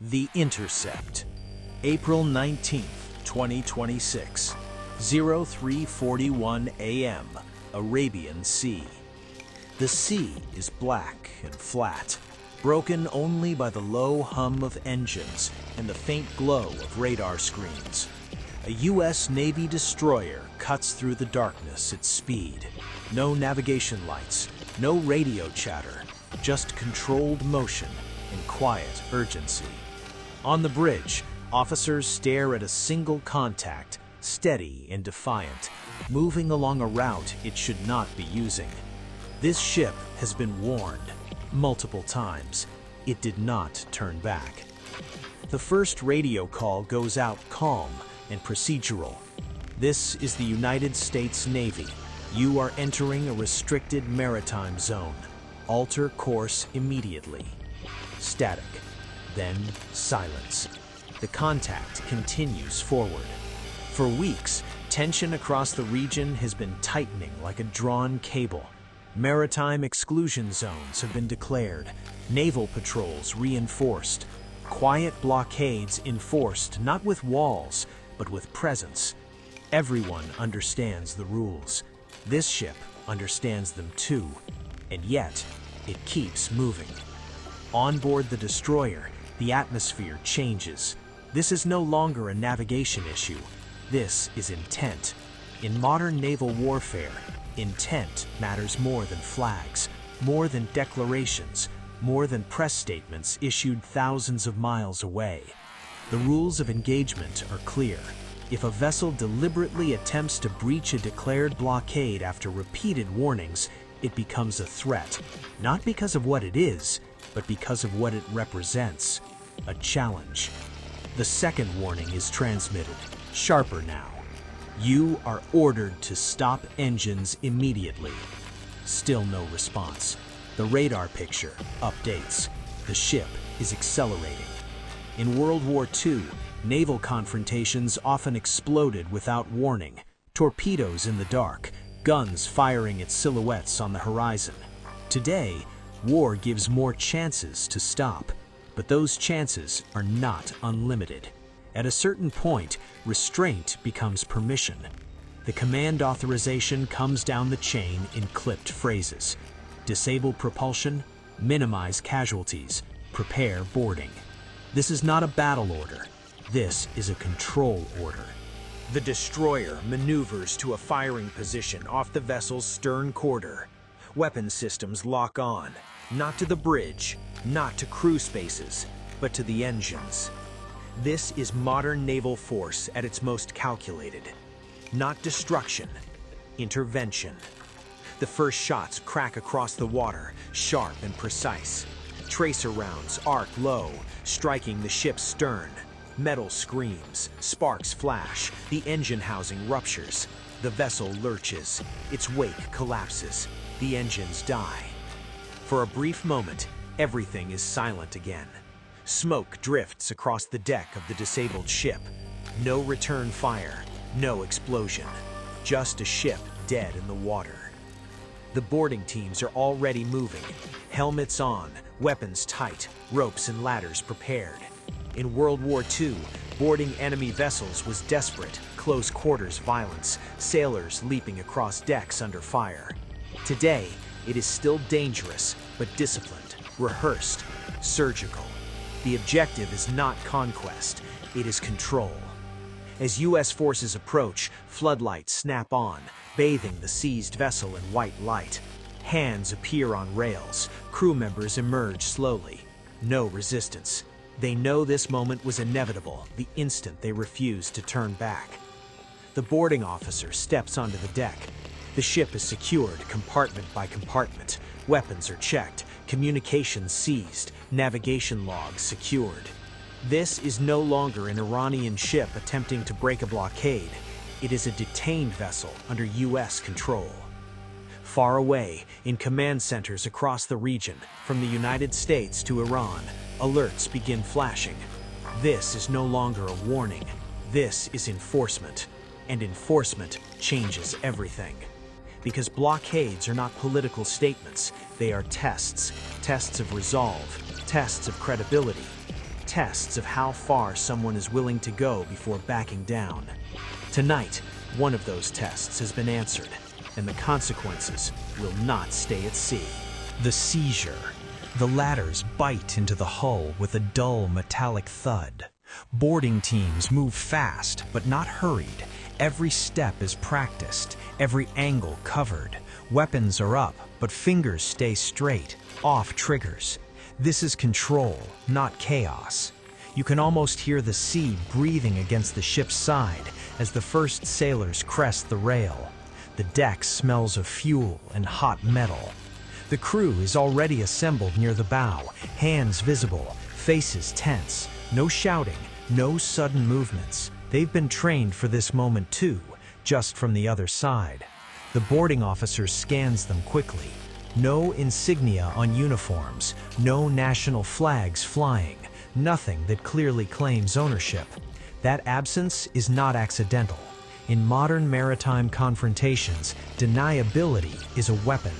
The Intercept, April 19, 2026, 03:41 a.m., Arabian Sea. The sea is black and flat, broken only by the low hum of engines and the faint glow of radar screens. A U.S. Navy destroyer cuts through the darkness at speed. No navigation lights, no radio chatter, just controlled motion and quiet urgency. On the bridge, officers stare at a single contact, steady and defiant, moving along a route it should not be using. This ship has been warned multiple times. It did not turn back. The first radio call goes out calm and procedural. This is the United States Navy. You are entering a restricted maritime zone. Alter course immediately. Static. Then silence. The contact continues forward. For weeks, tension across the region has been tightening like a drawn cable. Maritime exclusion zones have been declared, naval patrols reinforced, quiet blockades enforced not with walls, but with presence. Everyone understands the rules. This ship understands them too, and yet it keeps moving. On board the destroyer, the atmosphere changes. This is no longer a navigation issue. This is intent. In modern naval warfare, intent matters more than flags, more than declarations, more than press statements issued thousands of miles away. The rules of engagement are clear. If a vessel deliberately attempts to breach a declared blockade after repeated warnings, it becomes a threat, not because of what it is, but because of what it represents, a challenge. The second warning is transmitted, sharper now. You are ordered to stop engines immediately. Still no response. The radar picture updates. The ship is accelerating. In World War II, naval confrontations often exploded without warning. Torpedoes in the dark, guns firing at silhouettes on the horizon. Today, war gives more chances to stop, but those chances are not unlimited. At a certain point, restraint becomes permission. The command authorization comes down the chain in clipped phrases. Disable propulsion, minimize casualties, prepare boarding. This is not a battle order. This is a control order. The destroyer maneuvers to a firing position off the vessel's stern quarter. Weapon systems lock on, not to the bridge, not to crew spaces, but to the engines. This is modern naval force at its most calculated. Not destruction, intervention. The first shots crack across the water, sharp and precise. Tracer rounds arc low, striking the ship's stern. Metal screams, sparks flash, the engine housing ruptures. The vessel lurches, its wake collapses, the engines die. For a brief moment, everything is silent again. Smoke drifts across the deck of the disabled ship. No return fire, no explosion. Just a ship dead in the water. The boarding teams are already moving. Helmets on, weapons tight, ropes and ladders prepared. In World War II, boarding enemy vessels was desperate, close quarters violence, sailors leaping across decks under fire. Today, it is still dangerous, but disciplined, rehearsed, surgical. The objective is not conquest, it is control. As U.S. forces approach, floodlights snap on, bathing the seized vessel in white light. Hands appear on rails, crew members emerge slowly. No resistance. They know this moment was inevitable the instant they refused to turn back. The boarding officer steps onto the deck. The ship is secured compartment by compartment. Weapons are checked, communications seized, navigation logs secured. This is no longer an Iranian ship attempting to break a blockade. It is a detained vessel under U.S. control. Far away, in command centers across the region, from the United States to Iran, alerts begin flashing. This is no longer a warning. This is enforcement. And enforcement changes everything. Because blockades are not political statements, they are tests. Tests of resolve, tests of credibility. tests of how far someone is willing to go before backing down. Tonight, one of those tests has been answered, and the consequences will not stay at sea. The seizure. The ladders bite into the hull with a dull metallic thud. Boarding teams move fast, but not hurried. Every step is practiced, every angle covered. Weapons are up, but fingers stay straight, off triggers. This is control, not chaos. You can almost hear the sea breathing against the ship's side as the first sailors crest the rail. The deck smells of fuel and hot metal. The crew is already assembled near the bow, hands visible, faces tense. No shouting, no sudden movements. They've been trained for this moment too, just from the other side. The boarding officer scans them quickly. No insignia on uniforms, no national flags flying, nothing that clearly claims ownership. That absence is not accidental. In modern maritime confrontations, deniability is a weapon.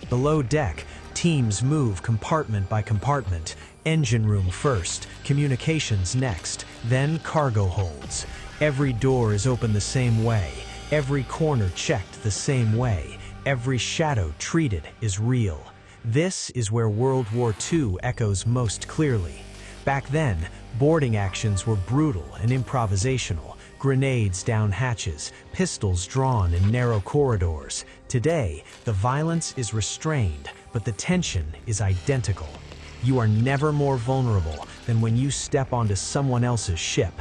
Below deck, teams move compartment by compartment. Engine room first, communications next, then cargo holds. Every door is open the same way, every corner checked the same way, every shadow treated as real. This is where World War II echoes most clearly. Back then, boarding actions were brutal and improvisational. Grenades down hatches, pistols drawn in narrow corridors. Today, the violence is restrained, but the tension is identical. You are never more vulnerable than when you step onto someone else's ship.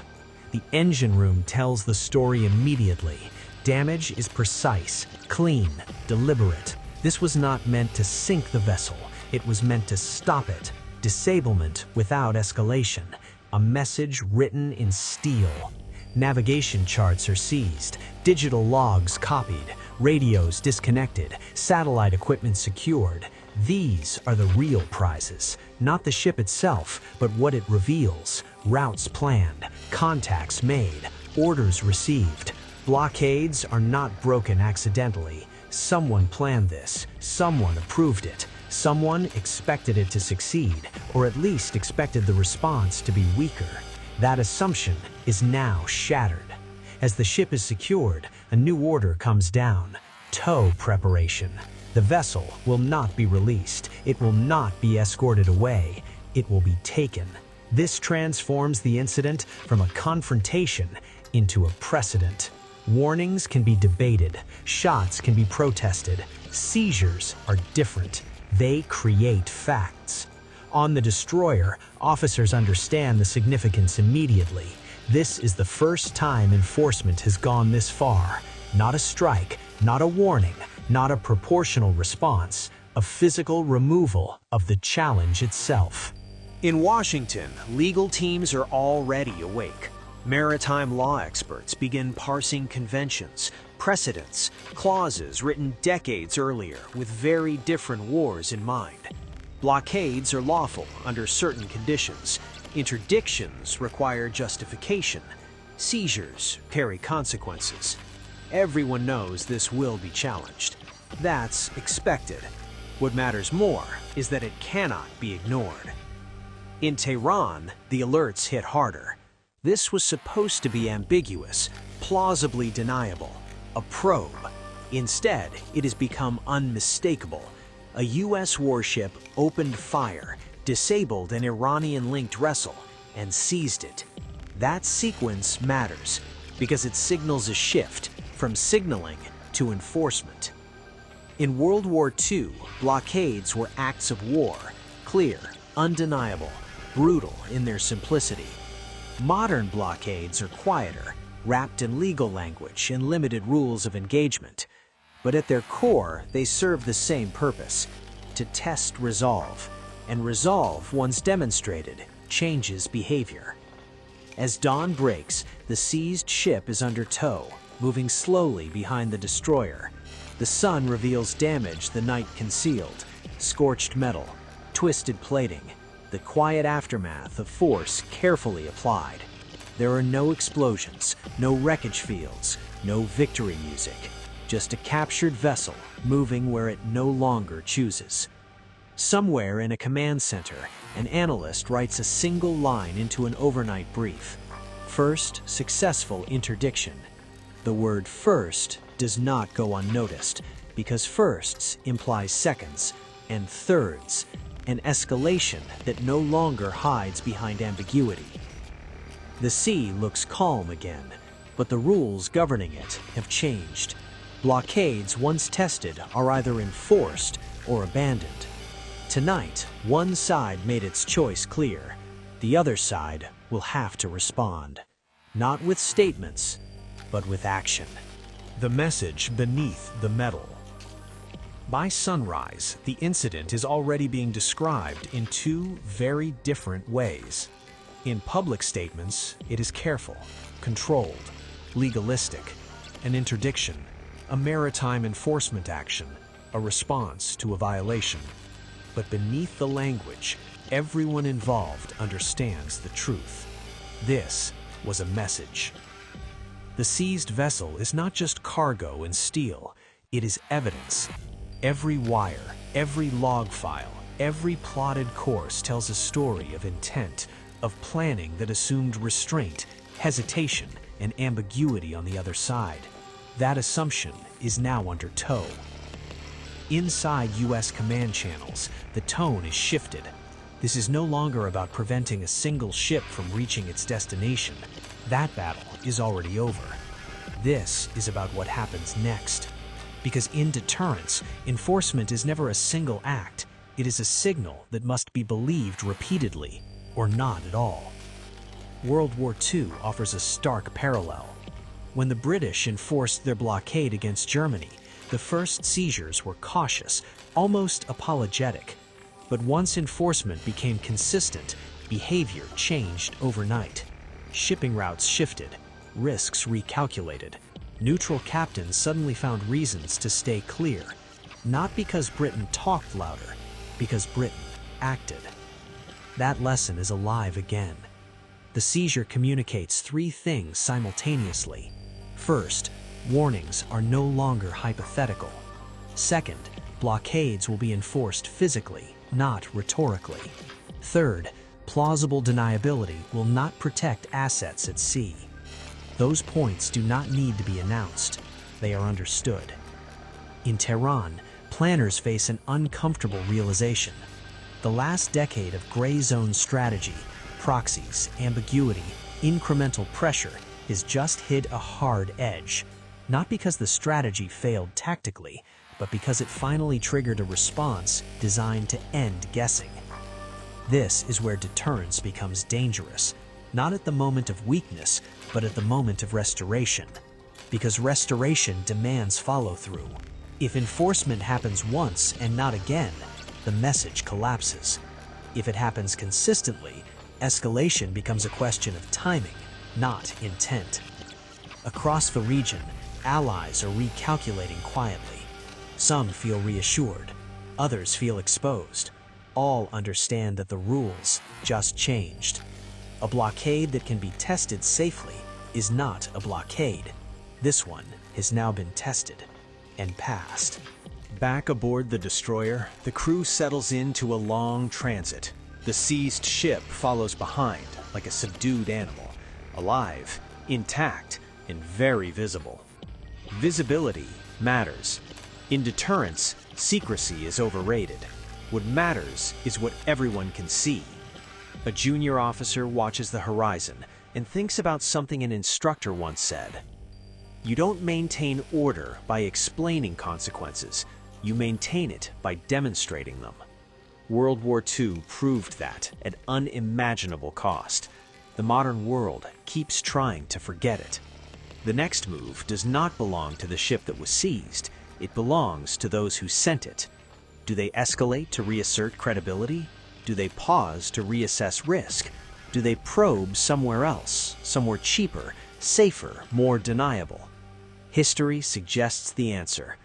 The engine room tells the story immediately. Damage is precise, clean, deliberate. This was not meant to sink the vessel. It was meant to stop it. Disablement without escalation. A message written in steel. Navigation charts are seized, digital logs copied, radios disconnected, satellite equipment secured. These are the real prizes, not the ship itself, but what it reveals. Routes planned, contacts made, orders received. Blockades are not broken accidentally. Someone planned this, someone approved it, someone expected it to succeed, or at least expected the response to be weaker. That assumption is now shattered. As the ship is secured, a new order comes down. Tow preparation. The vessel will not be released. It will not be escorted away. It will be taken. This transforms the incident from a confrontation into a precedent. Warnings can be debated. Shots can be protested. Seizures are different. They create facts. On the destroyer, officers understand the significance immediately. This is the first time enforcement has gone this far. Not a strike, not a warning, not a proportional response, a physical removal of the challenge itself. In Washington, legal teams are already awake. Maritime law experts begin parsing conventions, precedents, clauses written decades earlier with very different wars in mind. Blockades are lawful under certain conditions. Interdictions require justification. Seizures carry consequences. Everyone knows this will be challenged. That's expected. What matters more is that it cannot be ignored. In Tehran, the alerts hit harder. This was supposed to be ambiguous, plausibly deniable, a probe. Instead, it has become unmistakable. A U.S. warship opened fire, disabled an Iranian-linked vessel, and seized it. That sequence matters because it signals a shift from signaling to enforcement. In World War II, blockades were acts of war, clear, undeniable, brutal in their simplicity. Modern blockades are quieter, wrapped in legal language and limited rules of engagement. But at their core, they serve the same purpose: to test resolve. And resolve, once demonstrated, changes behavior. As dawn breaks, the seized ship is under tow, moving slowly behind the destroyer. The sun reveals damage the night concealed: scorched metal, twisted plating, the quiet aftermath of force carefully applied. There are no explosions, no wreckage fields, no victory music. Just a captured vessel moving where it no longer chooses. Somewhere in a command center, an analyst writes a single line into an overnight brief. First, successful interdiction. The word first does not go unnoticed, because firsts implies seconds, and thirds, an escalation that no longer hides behind ambiguity. The sea looks calm again, but the rules governing it have changed. Blockades once tested are either enforced or abandoned. Tonight, one side made its choice clear. The other side will have to respond. Not with statements, but with action. The message beneath the metal. By sunrise, the incident is already being described in two very different ways. In public statements, it is careful, controlled, legalistic, an interdiction, a maritime enforcement action, a response to a violation. But beneath the language, everyone involved understands the truth. This was a message. The seized vessel is not just cargo and steel, it is evidence. Every wire, every log file, every plotted course tells a story of intent, of planning that assumed restraint, hesitation, and ambiguity on the other side. That assumption is now under tow. Inside U.S. command channels, the tone is shifted. This is no longer about preventing a single ship from reaching its destination. That battle is already over. This is about what happens next. Because in deterrence, enforcement is never a single act. It is a signal that must be believed repeatedly, or not at all. World War II offers a stark parallel. When the British enforced their blockade against Germany, the first seizures were cautious, almost apologetic. But once enforcement became consistent, behavior changed overnight. Shipping routes shifted, risks recalculated. Neutral captains suddenly found reasons to stay clear, not because Britain talked louder, because Britain acted. That lesson is alive again. The seizure communicates three things simultaneously. First, warnings are no longer hypothetical. Second, blockades will be enforced physically, not rhetorically. Third, plausible deniability will not protect assets at sea. Those points do not need to be announced. They are understood. In Tehran, planners face an uncomfortable realization. The last decade of gray zone strategy, proxies, ambiguity, incremental pressure has just hit a hard edge. Not because the strategy failed tactically, but because it finally triggered a response designed to end guessing. This is where deterrence becomes dangerous, not at the moment of weakness, but at the moment of restoration. Because restoration demands follow-through. If enforcement happens once and not again, the message collapses. If it happens consistently, escalation becomes a question of timing, not intent. Across the region, allies are recalculating quietly. Some feel reassured, others feel exposed. All understand that the rules just changed. A blockade that can be tested safely is not a blockade. This one has now been tested and passed. Back aboard the destroyer, the crew settles into a long transit. The seized ship follows behind like a subdued animal, alive, intact, and very visible. Visibility matters. In deterrence, secrecy is overrated. What matters is what everyone can see. A junior officer watches the horizon and thinks about something an instructor once said. You don't maintain order by explaining consequences. You maintain it by demonstrating them. World War II proved that at unimaginable cost. The modern world keeps trying to forget it. The next move does not belong to the ship that was seized. It belongs to those who sent it. Do they escalate to reassert credibility? Do they pause to reassess risk? Do they probe somewhere else, somewhere cheaper, safer, more deniable? History suggests the answer.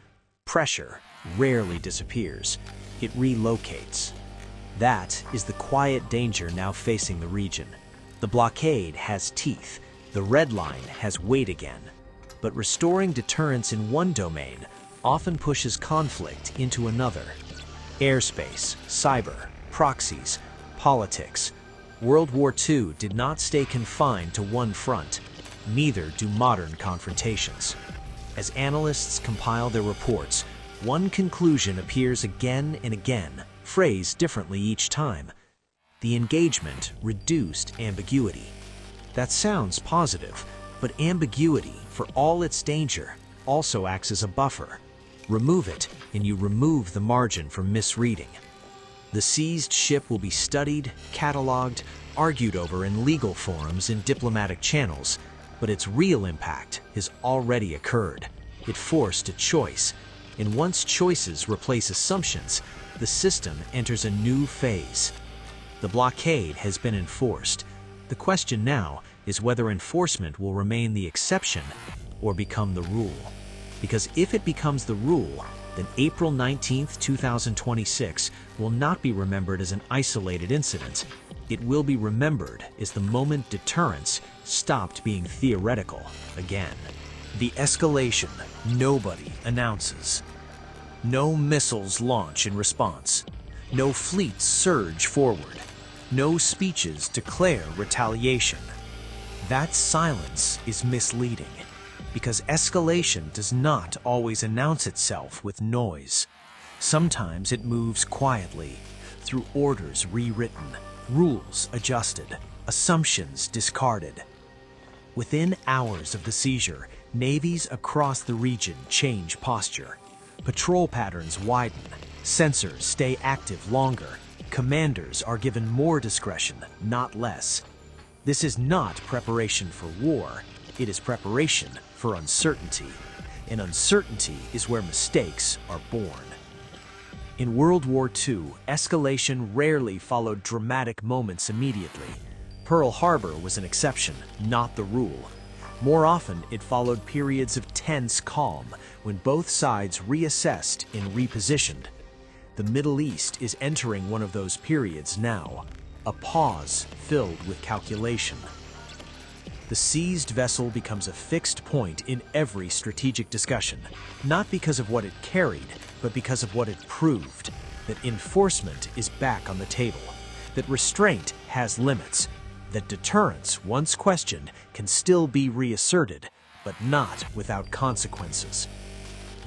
Pressure rarely disappears. It relocates. That is the quiet danger now facing the region. The blockade has teeth. The red line has weight again. But restoring deterrence in one domain often pushes conflict into another. Airspace, cyber, proxies, Politics. World War II did not stay confined to one front. Neither do modern confrontations. As analysts compile their reports, one conclusion appears again and again, phrased differently each time. The engagement reduced ambiguity. That sounds positive, but ambiguity, for all its danger, also acts as a buffer. Remove it, and you remove the margin for misreading. The seized ship will be studied, catalogued, argued over in legal forums and diplomatic channels, but its real impact has already occurred. It forced a choice, and once choices replace assumptions, the system enters a new phase. The blockade has been enforced. The question now is whether enforcement will remain the exception or become the rule. Because if it becomes the rule, then April 19, 2026 will not be remembered as an isolated incident. It will be remembered as the moment deterrence stopped being theoretical again. The escalation nobody announces. No missiles launch in response. No fleets surge forward. No speeches declare retaliation. That silence is misleading, because escalation does not always announce itself with noise. Sometimes it moves quietly, through orders rewritten, rules adjusted, assumptions discarded. Within hours of the seizure, navies across the region change posture. Patrol patterns widen, sensors stay active longer, commanders are given more discretion, not less. This is not preparation for war, it is preparation for uncertainty. And uncertainty is where mistakes are born. In World War II, escalation rarely followed dramatic moments immediately. Pearl Harbor was an exception, not the rule. More often, it followed periods of tense calm, when both sides reassessed and repositioned. The Middle East is entering one of those periods now, a pause filled with calculation. The seized vessel becomes a fixed point in every strategic discussion, not because of what it carried, but because of what it proved, that enforcement is back on the table, that restraint has limits, that deterrence, once questioned, can still be reasserted, but not without consequences.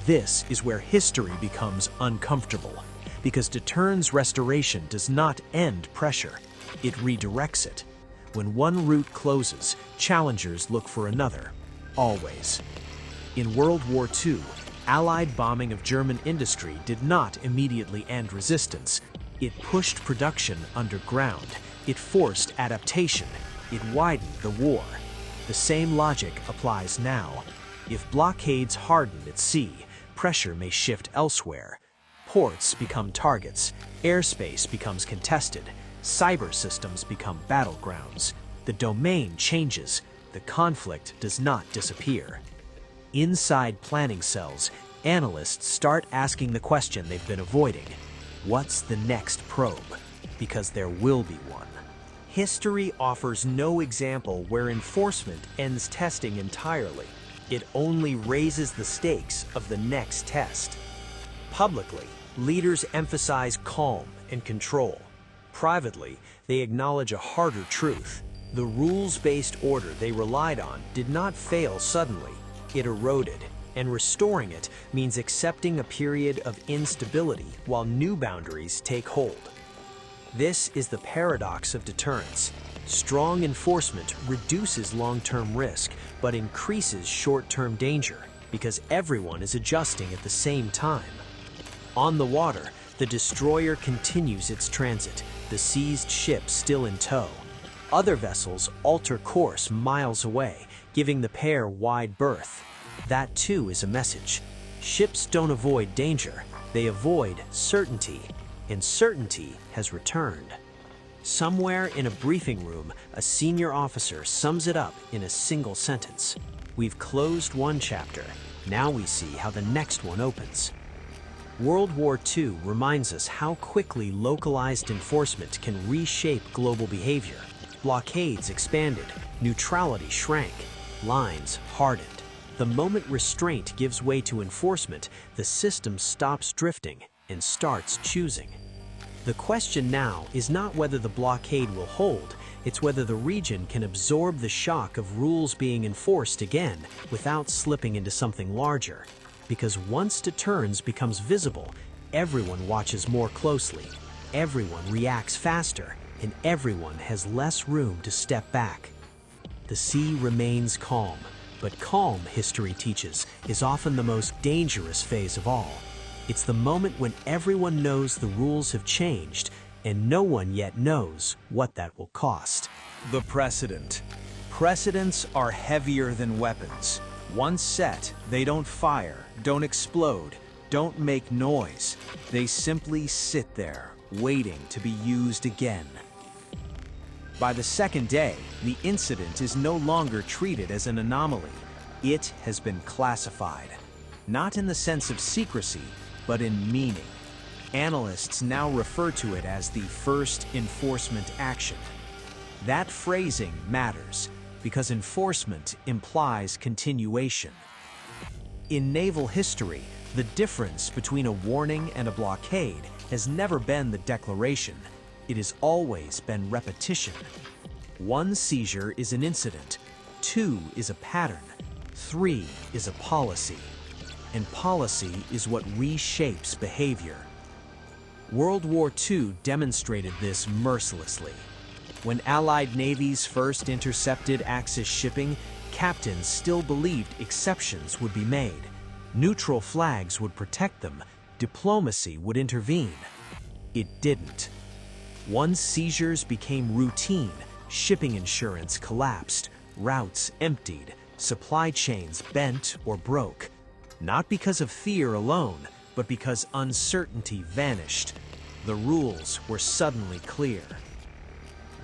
This is where history becomes uncomfortable, because deterrence restoration does not end pressure, it redirects it. When one route closes, challengers look for another, always. In World War II, Allied bombing of German industry did not immediately end resistance. It pushed production underground. It forced adaptation. It widened the war. The same logic applies now. If blockades harden at sea, pressure may shift elsewhere. Ports become targets. Airspace becomes contested. Cyber systems become battlegrounds. The domain changes. The conflict does not disappear. Inside planning cells, analysts start asking the question they've been avoiding. What's the next probe? Because there will be one. History offers no example where enforcement ends testing entirely. It only raises the stakes of the next test. Publicly, leaders emphasize calm and control. Privately, they acknowledge a harder truth. The rules-based order they relied on did not fail suddenly. It eroded, and restoring it means accepting a period of instability while new boundaries take hold. This is the paradox of deterrence. Strong enforcement reduces long-term risk, but increases short-term danger, because everyone is adjusting at the same time. On the water, the destroyer continues its transit, the seized ship still in tow. Other vessels alter course miles away, giving the pair wide berth. That too is a message. Ships don't avoid danger, they avoid certainty, and certainty has returned. Somewhere in a briefing room, a senior officer sums it up in a single sentence. We've closed one chapter, now we see how the next one opens. World War II reminds us how quickly localized enforcement can reshape global behavior. Blockades expanded, neutrality shrank, lines hardened. The moment restraint gives way to enforcement, the system stops drifting and starts choosing. The question now is not whether the blockade will hold, it's whether the region can absorb the shock of rules being enforced again without slipping into something larger. Because once deterrence becomes visible, everyone watches more closely, everyone reacts faster, and everyone has less room to step back. The sea remains calm, but calm, history teaches, is often the most dangerous phase of all. It's the moment when everyone knows the rules have changed, and no one yet knows what that will cost. The precedent. Precedents are heavier than weapons. Once set, they don't fire, don't explode, don't make noise. They simply sit there, waiting to be used again. By the second day, the incident is no longer treated as an anomaly. It has been classified. Not in the sense of secrecy, but in meaning. Analysts now refer to it as the first enforcement action. That phrasing matters, because enforcement implies continuation. In naval history, the difference between a warning and a blockade has never been the declaration. It has always been repetition. One seizure is an incident, 2 is a pattern, 3 is a policy. And policy is what reshapes behavior. World War II demonstrated this mercilessly. When Allied navies first intercepted Axis shipping, captains still believed exceptions would be made. Neutral flags would protect them, diplomacy would intervene. It didn't. Once seizures became routine, shipping insurance collapsed, routes emptied, supply chains bent or broke. Not because of fear alone, but because uncertainty vanished. The rules were suddenly clear.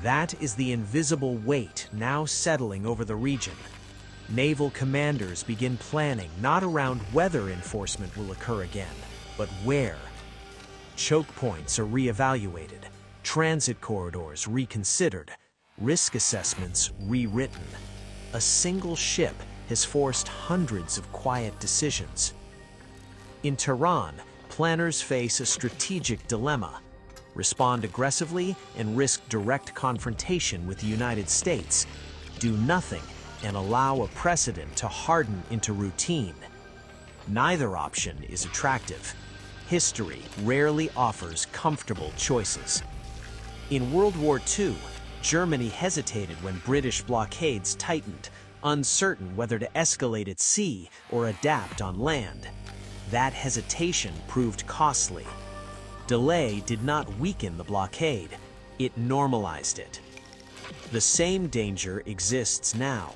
That is the invisible weight now settling over the region. Naval commanders begin planning not around whether enforcement will occur again, but where. Choke points are reevaluated, transit corridors reconsidered, risk assessments rewritten. A single ship has forced hundreds of quiet decisions. In Tehran, planners face a strategic dilemma: respond aggressively and risk direct confrontation with the United States, do nothing and allow a precedent to harden into routine. Neither option is attractive. History rarely offers comfortable choices. In World War II, Germany hesitated when British blockades tightened, uncertain whether to escalate at sea or adapt on land. That hesitation proved costly. Delay did not weaken the blockade, it normalized it. The same danger exists now.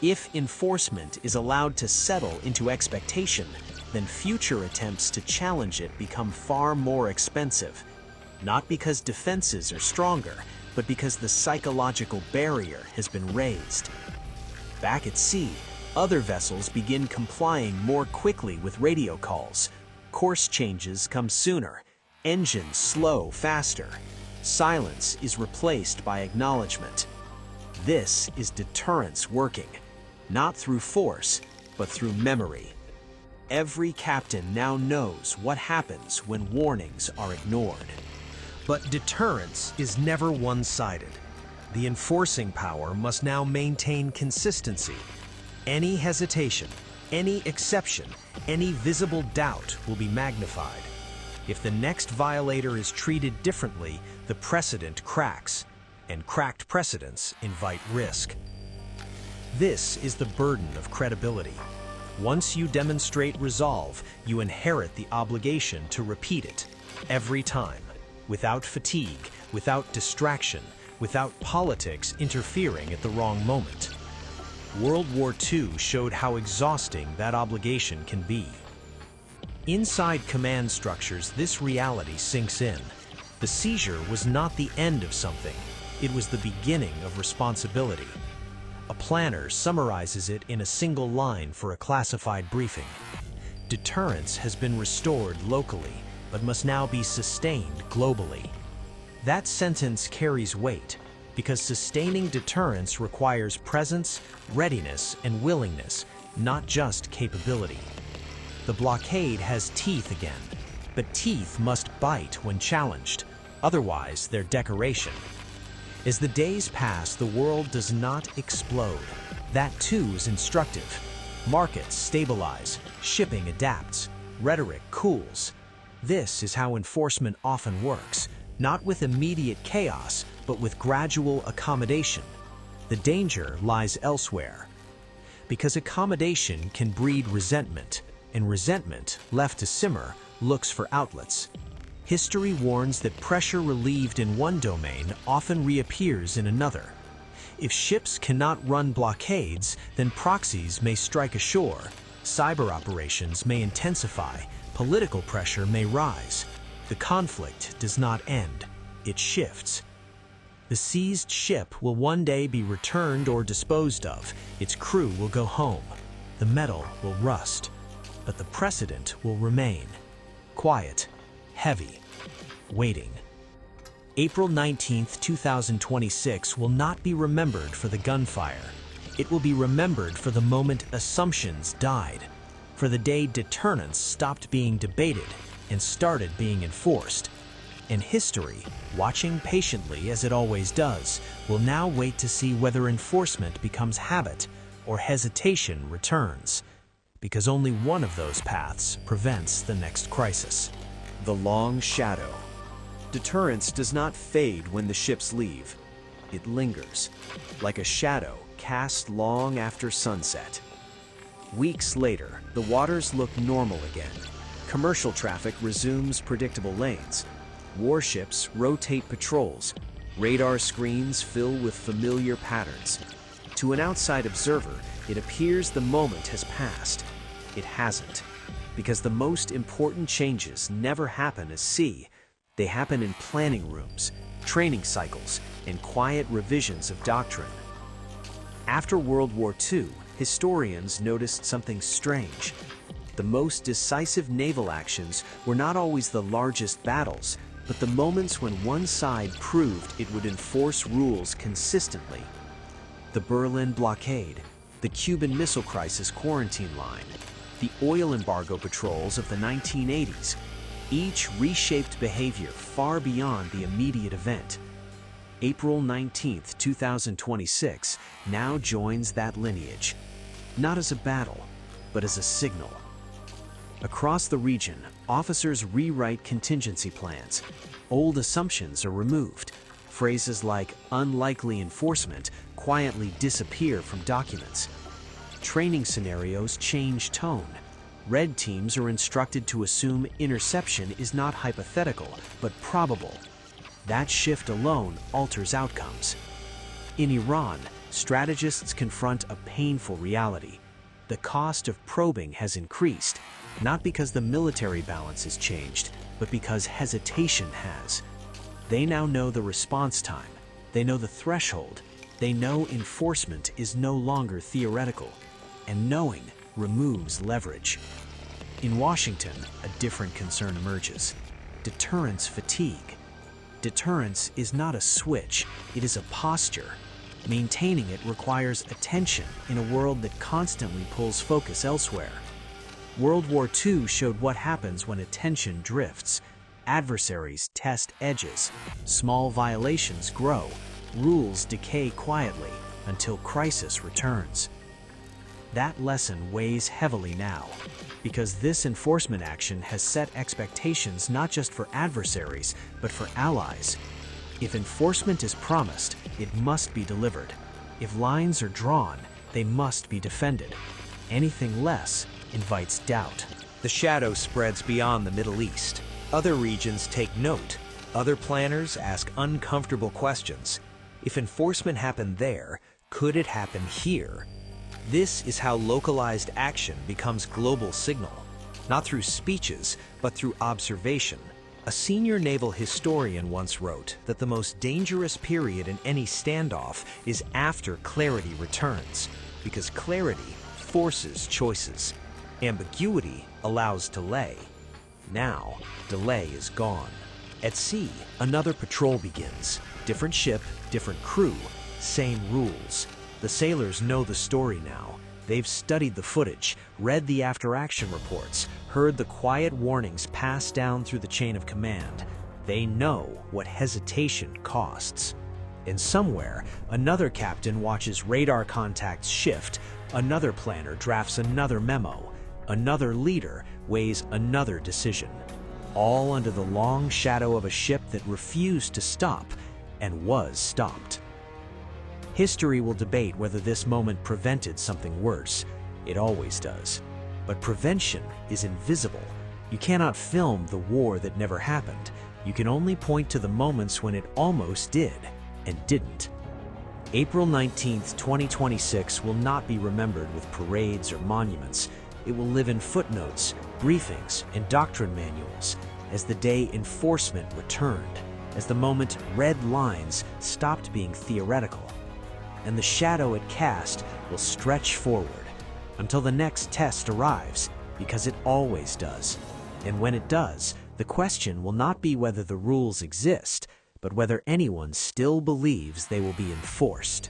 If enforcement is allowed to settle into expectation, then future attempts to challenge it become far more expensive. Not because defenses are stronger, but because the psychological barrier has been raised. Back at sea, other vessels begin complying more quickly with radio calls. Course changes come sooner. Engines slow faster. Silence is replaced by acknowledgement. This is deterrence working, not through force, but through memory. Every captain now knows what happens when warnings are ignored. But deterrence is never one-sided. The enforcing power must now maintain consistency. Any hesitation, any exception, any visible doubt will be magnified. If the next violator is treated differently, the precedent cracks, and cracked precedents invite risk. This is the burden of credibility. Once you demonstrate resolve, you inherit the obligation to repeat it, every time, without fatigue, without distraction, without politics interfering at the wrong moment. World War II showed how exhausting that obligation can be. Inside command structures, this reality sinks in. The seizure was not the end of something, it was the beginning of responsibility. A planner summarizes it in a single line for a classified briefing. Deterrence has been restored locally, but must now be sustained globally. That sentence carries weight, because sustaining deterrence requires presence, readiness, and willingness, not just capability. The blockade has teeth again, but teeth must bite when challenged. Otherwise, they're decoration. As the days pass, the world does not explode. That too is instructive. Markets stabilize, shipping adapts, rhetoric cools. This is how enforcement often works, not with immediate chaos, but with gradual accommodation. The danger lies elsewhere. Because accommodation can breed resentment, and resentment, left to simmer, looks for outlets. History warns that pressure relieved in one domain often reappears in another. If ships cannot run blockades, then proxies may strike ashore, cyber operations may intensify, political pressure may rise. The conflict does not end, it shifts. The seized ship will one day be returned or disposed of, its crew will go home, the metal will rust, but the precedent will remain. Quiet, heavy, waiting. April 19, 2026 will not be remembered for the gunfire. It will be remembered for the moment assumptions died, for the day deterrence stopped being debated and started being enforced. And history, watching patiently as it always does, will now wait to see whether enforcement becomes habit or hesitation returns, because only one of those paths prevents the next crisis. The long shadow. Deterrence does not fade when the ships leave. It lingers, like a shadow cast long after sunset. Weeks later, the waters look normal again. Commercial traffic resumes predictable lanes. Warships rotate patrols. Radar screens fill with familiar patterns. To an outside observer, it appears the moment has passed. It hasn't, because the most important changes never happen at sea. They happen in planning rooms, training cycles, and quiet revisions of doctrine. After World War II, historians noticed something strange. The most decisive naval actions were not always the largest battles, but the moments when one side proved it would enforce rules consistently. The Berlin blockade, the Cuban Missile Crisis quarantine line, the oil embargo patrols of the 1980s, each reshaped behavior far beyond the immediate event. April 19, 2026 now joins that lineage, not as a battle, but as a signal. Across the region, officers rewrite contingency plans. Old assumptions are removed. Phrases like unlikely enforcement quietly disappear from documents. Training scenarios change tone. Red teams are instructed to assume interception is not hypothetical, but probable. That shift alone alters outcomes. In Iran, strategists confront a painful reality. The cost of probing has increased, not because the military balance has changed, but because hesitation has. They now know the response time. They know the threshold. They know enforcement is no longer theoretical, and knowing removes leverage. In Washington, a different concern emerges: deterrence fatigue. Deterrence is not a switch, it is a posture. Maintaining it requires attention in a world that constantly pulls focus elsewhere. World War II showed what happens when attention drifts. Adversaries test edges, small violations grow, rules decay quietly until crisis returns. That lesson weighs heavily now, because this enforcement action has set expectations not just for adversaries, but for allies. If enforcement is promised, it must be delivered. If lines are drawn, they must be defended. Anything less invites doubt. The shadow spreads beyond the Middle East. Other regions take note. Other planners ask uncomfortable questions. If enforcement happened there, could it happen here? This is how localized action becomes global signal, not through speeches, but through observation. A senior naval historian once wrote that the most dangerous period in any standoff is after clarity returns, because clarity forces choices. Ambiguity allows delay. Now, delay is gone. At sea, another patrol begins. Different ship, different crew, same rules. The sailors know the story now. They've studied the footage, read the after-action reports, heard the quiet warnings passed down through the chain of command. They know what hesitation costs. And somewhere, another captain watches radar contacts shift, another planner drafts another memo, another leader weighs another decision, all under the long shadow of a ship that refused to stop and was stopped. History will debate whether this moment prevented something worse. It always does. But prevention is invisible. You cannot film the war that never happened. You can only point to the moments when it almost did and didn't. April 19th, 2026 will not be remembered with parades or monuments. It will live in footnotes, briefings, and doctrine manuals as the day enforcement returned, as the moment red lines stopped being theoretical. And the shadow it cast will stretch forward until the next test arrives, because it always does. And when it does, the question will not be whether the rules exist, but whether anyone still believes they will be enforced.